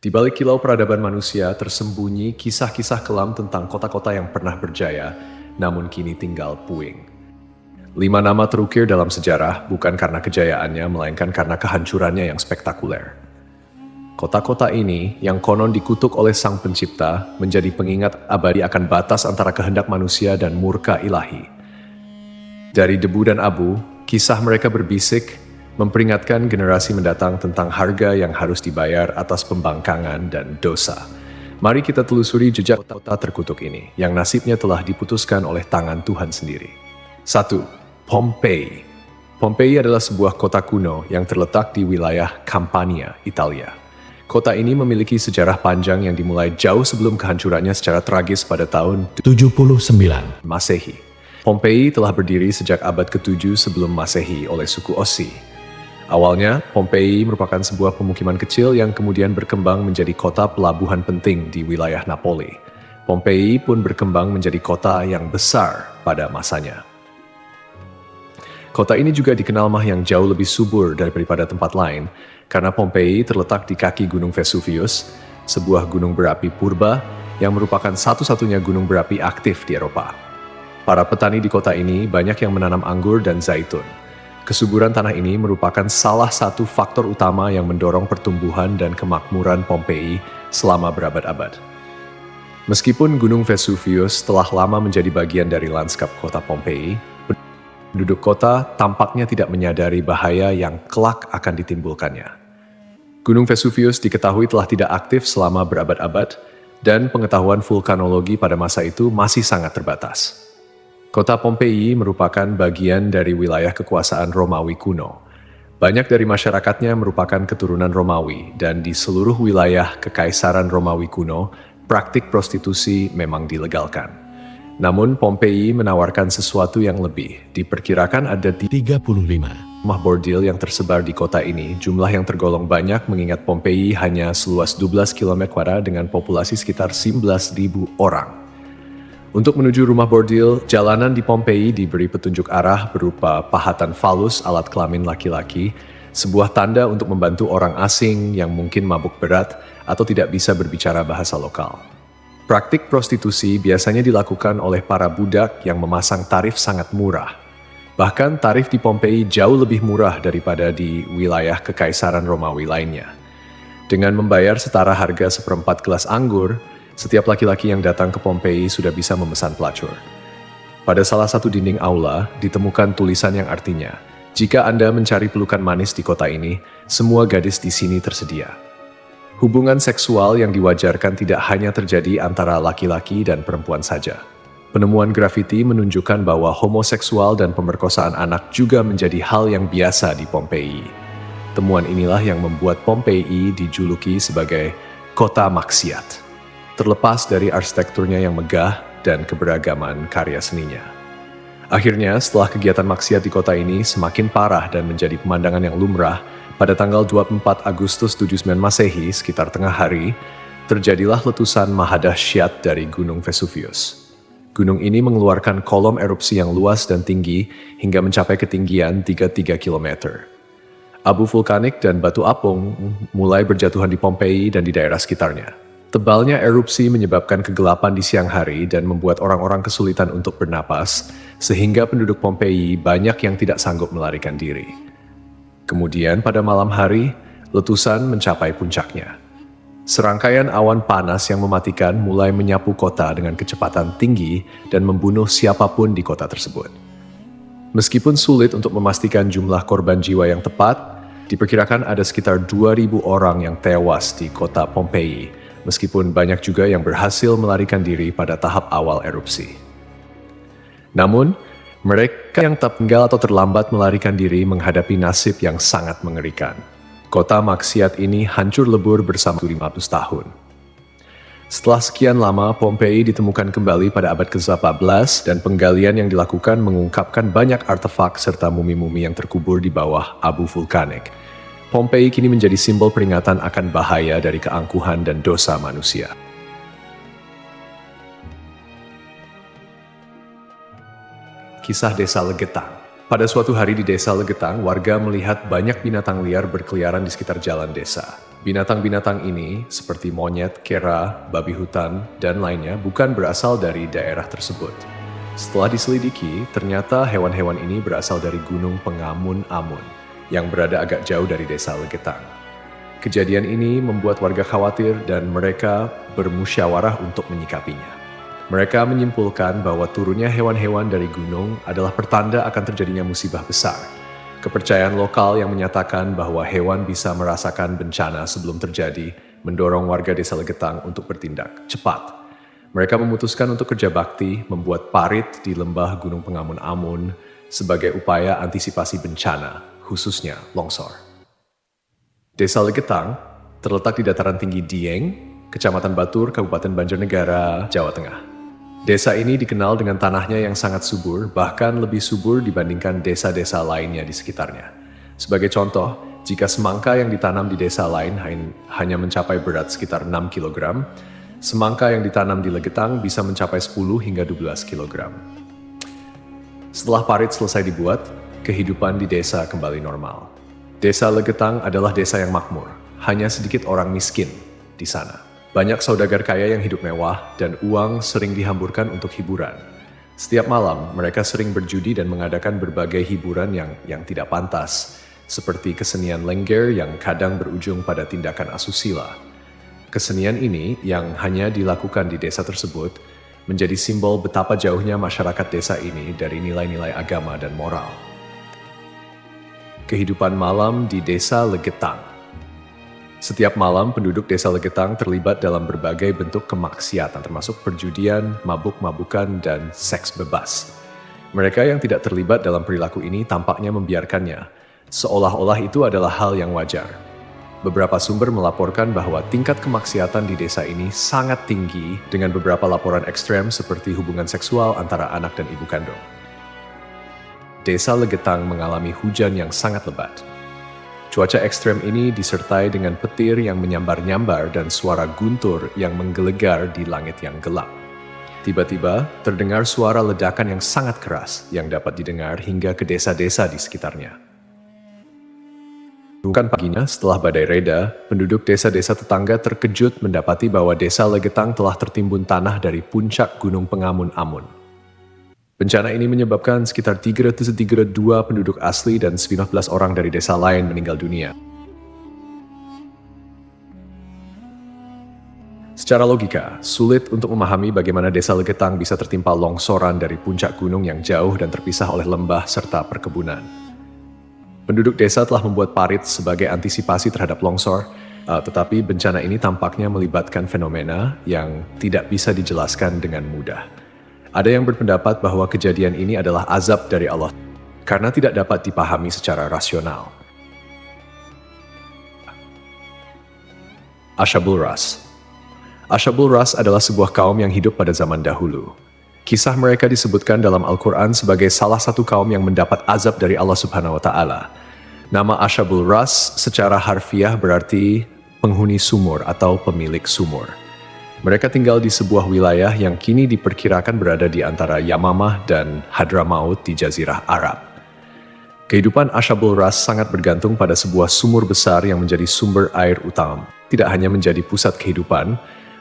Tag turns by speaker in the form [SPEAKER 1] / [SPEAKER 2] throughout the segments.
[SPEAKER 1] Di balik kilau peradaban manusia tersembunyi kisah-kisah kelam tentang kota-kota yang pernah berjaya, namun kini tinggal puing. 5 nama terukir dalam sejarah bukan karena kejayaannya, melainkan karena kehancurannya yang spektakuler. Kota-kota ini, yang konon dikutuk oleh Sang Pencipta, menjadi pengingat abadi akan batas antara kehendak manusia dan murka ilahi. Dari debu dan abu, kisah mereka berbisik, memperingatkan generasi mendatang tentang harga yang harus dibayar atas pembangkangan dan dosa. Mari kita telusuri jejak kota terkutuk ini, yang nasibnya telah diputuskan oleh tangan Tuhan sendiri. 1. Pompei. Pompei adalah sebuah kota kuno yang terletak di wilayah Campania, Italia. Kota ini memiliki sejarah panjang yang dimulai jauh sebelum kehancurannya secara tragis pada tahun
[SPEAKER 2] 79
[SPEAKER 1] Masehi. Pompei telah berdiri sejak abad ke-7 sebelum Masehi oleh suku Ossi. Awalnya, Pompei merupakan sebuah pemukiman kecil yang kemudian berkembang menjadi kota pelabuhan penting di wilayah Napoli. Pompei pun berkembang menjadi kota yang besar pada masanya. Kota ini juga dikenal yang jauh lebih subur daripada tempat lain, karena Pompei terletak di kaki Gunung Vesuvius, sebuah gunung berapi purba yang merupakan satu-satunya gunung berapi aktif di Eropa. Para petani di kota ini banyak yang menanam anggur dan zaitun. Kesuburan tanah ini merupakan salah satu faktor utama yang mendorong pertumbuhan dan kemakmuran Pompei selama berabad-abad. Meskipun Gunung Vesuvius telah lama menjadi bagian dari lanskap kota Pompei, penduduk kota tampaknya tidak menyadari bahaya yang kelak akan ditimbulkannya. Gunung Vesuvius diketahui telah tidak aktif selama berabad-abad, dan pengetahuan vulkanologi pada masa itu masih sangat terbatas. Kota Pompei merupakan bagian dari wilayah kekuasaan Romawi kuno. Banyak dari masyarakatnya merupakan keturunan Romawi, dan di seluruh wilayah Kekaisaran Romawi kuno, praktik prostitusi memang dilegalkan. Namun Pompei menawarkan sesuatu yang lebih. Diperkirakan ada
[SPEAKER 2] 35
[SPEAKER 1] rumah bordil yang tersebar di kota ini, jumlah yang tergolong banyak mengingat Pompei hanya seluas 12 km² dengan populasi sekitar 11.000 orang. Untuk menuju rumah bordil, jalanan di Pompei diberi petunjuk arah berupa pahatan falus alat kelamin laki-laki, sebuah tanda untuk membantu orang asing yang mungkin mabuk berat atau tidak bisa berbicara bahasa lokal. Praktik prostitusi biasanya dilakukan oleh para budak yang memasang tarif sangat murah. Bahkan tarif di Pompei jauh lebih murah daripada di wilayah Kekaisaran Romawi lainnya. Dengan membayar setara harga seperempat gelas anggur, setiap laki-laki yang datang ke Pompei sudah bisa memesan pelacur. Pada salah satu dinding aula, ditemukan tulisan yang artinya, "Jika Anda mencari pelukan manis di kota ini, semua gadis di sini tersedia." Hubungan seksual yang diwajarkan tidak hanya terjadi antara laki-laki dan perempuan saja. Penemuan grafiti menunjukkan bahwa homoseksual dan pemerkosaan anak juga menjadi hal yang biasa di Pompei. Temuan inilah yang membuat Pompei dijuluki sebagai kota maksiat, terlepas dari arsitekturnya yang megah dan keberagaman karya seninya. Akhirnya, setelah kegiatan maksiat di kota ini semakin parah dan menjadi pemandangan yang lumrah, pada tanggal 24 Agustus 79 Masehi, sekitar tengah hari, terjadilah letusan mahadahsyat dari Gunung Vesuvius. Gunung ini mengeluarkan kolom erupsi yang luas dan tinggi hingga mencapai ketinggian 33 km. Abu vulkanik dan batu apung mulai berjatuhan di Pompei dan di daerah sekitarnya. Tebalnya erupsi menyebabkan kegelapan di siang hari dan membuat orang-orang kesulitan untuk bernapas, sehingga penduduk Pompei banyak yang tidak sanggup melarikan diri. Kemudian pada malam hari, letusan mencapai puncaknya. Serangkaian awan panas yang mematikan mulai menyapu kota dengan kecepatan tinggi dan membunuh siapapun di kota tersebut. Meskipun sulit untuk memastikan jumlah korban jiwa yang tepat, diperkirakan ada sekitar 2.000 orang yang tewas di kota Pompei, meskipun banyak juga yang berhasil melarikan diri pada tahap awal erupsi. Namun, mereka yang tak tinggal atau terlambat melarikan diri menghadapi nasib yang sangat mengerikan. Kota maksiat ini hancur lebur bersama 500 tahun. Setelah sekian lama, Pompei ditemukan kembali pada abad ke-18 dan penggalian yang dilakukan mengungkapkan banyak artefak serta mumi-mumi yang terkubur di bawah abu vulkanik. Pompei kini menjadi simbol peringatan akan bahaya dari keangkuhan dan dosa manusia. Kisah Desa Legetang. Pada suatu hari di desa Legetang, warga melihat banyak binatang liar berkeliaran di sekitar jalan desa. Binatang-binatang ini, seperti monyet, kera, babi hutan, dan lainnya, bukan berasal dari daerah tersebut. Setelah diselidiki, ternyata hewan-hewan ini berasal dari Gunung Pengamun-Amun, yang berada agak jauh dari desa Legetang. Kejadian ini membuat warga khawatir dan mereka bermusyawarah untuk menyikapinya. Mereka menyimpulkan bahwa turunnya hewan-hewan dari gunung adalah pertanda akan terjadinya musibah besar. Kepercayaan lokal yang menyatakan bahwa hewan bisa merasakan bencana sebelum terjadi mendorong warga desa Legetang untuk bertindak cepat. Mereka memutuskan untuk kerja bakti membuat parit di lembah Gunung Pengamun-Amun sebagai upaya antisipasi bencana, khususnya longsor. Desa Legetang terletak di dataran tinggi Dieng, Kecamatan Batur, Kabupaten Banjarnegara, Jawa Tengah. Desa ini dikenal dengan tanahnya yang sangat subur, bahkan lebih subur dibandingkan desa-desa lainnya di sekitarnya. Sebagai contoh, jika semangka yang ditanam di desa lain hanya mencapai berat sekitar 6 kg, semangka yang ditanam di Legetang bisa mencapai 10 hingga 12 kg. Setelah parit selesai dibuat, kehidupan di desa kembali normal. Desa Legetang adalah desa yang makmur, hanya sedikit orang miskin di sana. Banyak saudagar kaya yang hidup mewah dan uang sering dihamburkan untuk hiburan. Setiap malam, mereka sering berjudi dan mengadakan berbagai hiburan yang tidak pantas, seperti kesenian lengger yang kadang berujung pada tindakan asusila. Kesenian ini yang hanya dilakukan di desa tersebut menjadi simbol betapa jauhnya masyarakat desa ini dari nilai-nilai agama dan moral. Kehidupan malam di desa Legetang. Setiap malam, penduduk desa Legetang terlibat dalam berbagai bentuk kemaksiatan, termasuk perjudian, mabuk-mabukan, dan seks bebas. Mereka yang tidak terlibat dalam perilaku ini tampaknya membiarkannya, seolah-olah itu adalah hal yang wajar. Beberapa sumber melaporkan bahwa tingkat kemaksiatan di desa ini sangat tinggi dengan beberapa laporan ekstrem seperti hubungan seksual antara anak dan ibu kandung. Desa Legetang mengalami hujan yang sangat lebat. Cuaca ekstrem ini disertai dengan petir yang menyambar-nyambar dan suara guntur yang menggelegar di langit yang gelap. Tiba-tiba, terdengar suara ledakan yang sangat keras yang dapat didengar hingga ke desa-desa di sekitarnya. Bukan paginya, setelah badai reda, penduduk desa-desa tetangga terkejut mendapati bahwa desa Legetang telah tertimbun tanah dari puncak Gunung Pengamun-Amun. Bencana ini menyebabkan sekitar 332 penduduk asli dan 19 orang dari desa lain meninggal dunia. Secara logika, sulit untuk memahami bagaimana desa Legetang bisa tertimpa longsoran dari puncak gunung yang jauh dan terpisah oleh lembah serta perkebunan. Penduduk desa telah membuat parit sebagai antisipasi terhadap longsor, tetapi bencana ini tampaknya melibatkan fenomena yang tidak bisa dijelaskan dengan mudah. Ada yang berpendapat bahwa kejadian ini adalah azab dari Allah karena tidak dapat dipahami secara rasional. Ashabul Ras. Ashabul Ras adalah sebuah kaum yang hidup pada zaman dahulu. Kisah mereka disebutkan dalam Al-Quran sebagai salah satu kaum yang mendapat azab dari Allah Subhanahu wa Ta'ala. Nama Ashabul Ras secara harfiah berarti penghuni sumur atau pemilik sumur. Mereka tinggal di sebuah wilayah yang kini diperkirakan berada di antara Yamamah dan Hadramaut di Jazirah Arab. Kehidupan Ashabul Ras sangat bergantung pada sebuah sumur besar yang menjadi sumber air utama. Tidak hanya menjadi pusat kehidupan,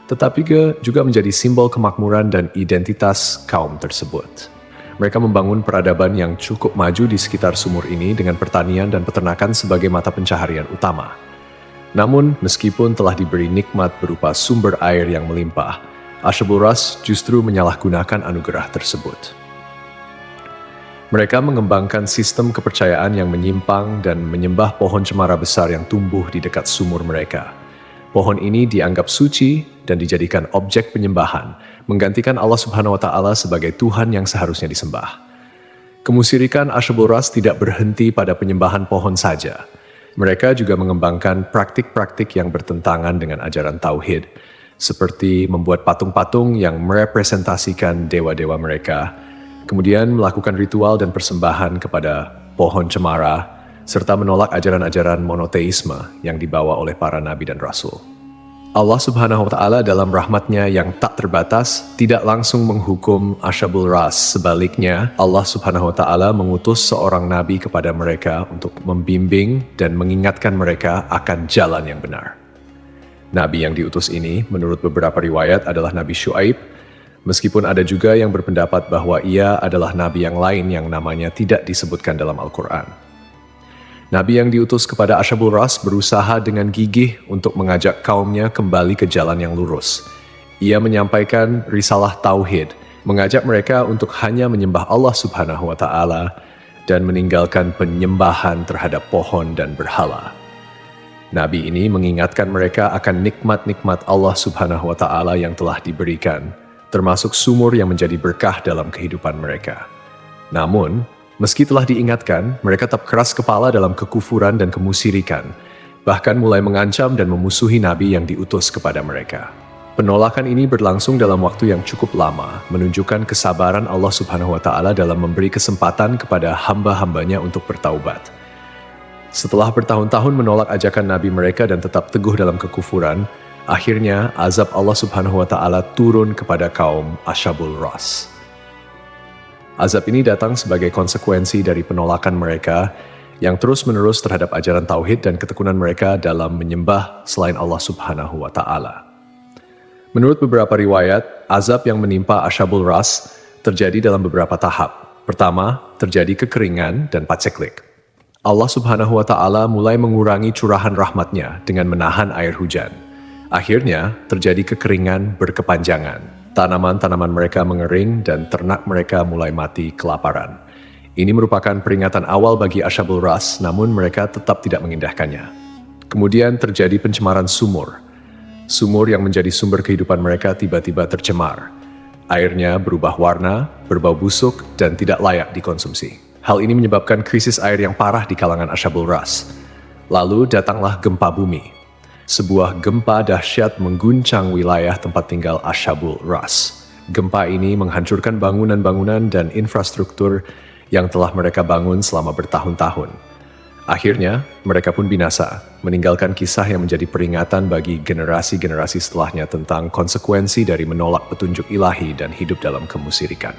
[SPEAKER 1] tetapi juga menjadi simbol kemakmuran dan identitas kaum tersebut. Mereka membangun peradaban yang cukup maju di sekitar sumur ini dengan pertanian dan peternakan sebagai mata pencaharian utama. Namun, meskipun telah diberi nikmat berupa sumber air yang melimpah, Ashabul Ras justru menyalahgunakan anugerah tersebut. Mereka mengembangkan sistem kepercayaan yang menyimpang dan menyembah pohon cemara besar yang tumbuh di dekat sumur mereka. Pohon ini dianggap suci dan dijadikan objek penyembahan, menggantikan Allah Subhanahu wa Ta'ala sebagai Tuhan yang seharusnya disembah. Kemusyrikan Ashabul Ras tidak berhenti pada penyembahan pohon saja. Mereka juga mengembangkan praktik-praktik yang bertentangan dengan ajaran Tauhid, seperti membuat patung-patung yang merepresentasikan dewa-dewa mereka, kemudian melakukan ritual dan persembahan kepada pohon cemara, serta menolak ajaran-ajaran monoteisme yang dibawa oleh para nabi dan rasul. Allah Subhanahu wa Ta'ala dalam rahmatnya yang tak terbatas tidak langsung menghukum Ashabul Ras. Sebaliknya, Allah Subhanahu wa Ta'ala mengutus seorang nabi kepada mereka untuk membimbing dan mengingatkan mereka akan jalan yang benar. Nabi yang diutus ini, menurut beberapa riwayat, adalah Nabi Syuaib, meskipun ada juga yang berpendapat bahwa ia adalah nabi yang lain yang namanya tidak disebutkan dalam Al-Quran. Nabi yang diutus kepada Ashabul Ras berusaha dengan gigih untuk mengajak kaumnya kembali ke jalan yang lurus. Ia menyampaikan risalah tauhid, mengajak mereka untuk hanya menyembah Allah Subhanahu wa Ta'ala dan meninggalkan penyembahan terhadap pohon dan berhala. Nabi ini mengingatkan mereka akan nikmat-nikmat Allah Subhanahu wa Ta'ala yang telah diberikan, termasuk sumur yang menjadi berkah dalam kehidupan mereka. Namun, meski telah diingatkan, mereka tetap keras kepala dalam kekufuran dan kemusyrikan, bahkan mulai mengancam dan memusuhi Nabi yang diutus kepada mereka. Penolakan ini berlangsung dalam waktu yang cukup lama, menunjukkan kesabaran Allah Subhanahu wa Ta'ala dalam memberi kesempatan kepada hamba-hambanya untuk bertaubat. Setelah bertahun-tahun menolak ajakan Nabi mereka dan tetap teguh dalam kekufuran, akhirnya azab Allah Subhanahu wa Ta'ala turun kepada kaum Ashabul Ras. Azab ini datang sebagai konsekuensi dari penolakan mereka yang terus-menerus terhadap ajaran tauhid dan ketekunan mereka dalam menyembah selain Allah Subhanahu wa Ta'ala. Menurut beberapa riwayat, azab yang menimpa Ashabul Ras terjadi dalam beberapa tahap. Pertama, terjadi kekeringan dan paceklik. Allah Subhanahu wa Ta'ala mulai mengurangi curahan rahmatnya dengan menahan air hujan. Akhirnya, terjadi kekeringan berkepanjangan. Tanaman-tanaman mereka mengering dan ternak mereka mulai mati kelaparan. Ini merupakan peringatan awal bagi Ashabul Ras, namun mereka tetap tidak mengindahkannya. Kemudian terjadi pencemaran sumur. Sumur yang menjadi sumber kehidupan mereka tiba-tiba tercemar. Airnya berubah warna, berbau busuk, dan tidak layak dikonsumsi. Hal ini menyebabkan krisis air yang parah di kalangan Ashabul Ras. Lalu datanglah gempa bumi. Sebuah gempa dahsyat mengguncang wilayah tempat tinggal Ashabul Ras. Gempa ini menghancurkan bangunan-bangunan dan infrastruktur yang telah mereka bangun selama bertahun-tahun. Akhirnya, mereka pun binasa, meninggalkan kisah yang menjadi peringatan bagi generasi-generasi setelahnya tentang konsekuensi dari menolak petunjuk ilahi dan hidup dalam kemusyrikan.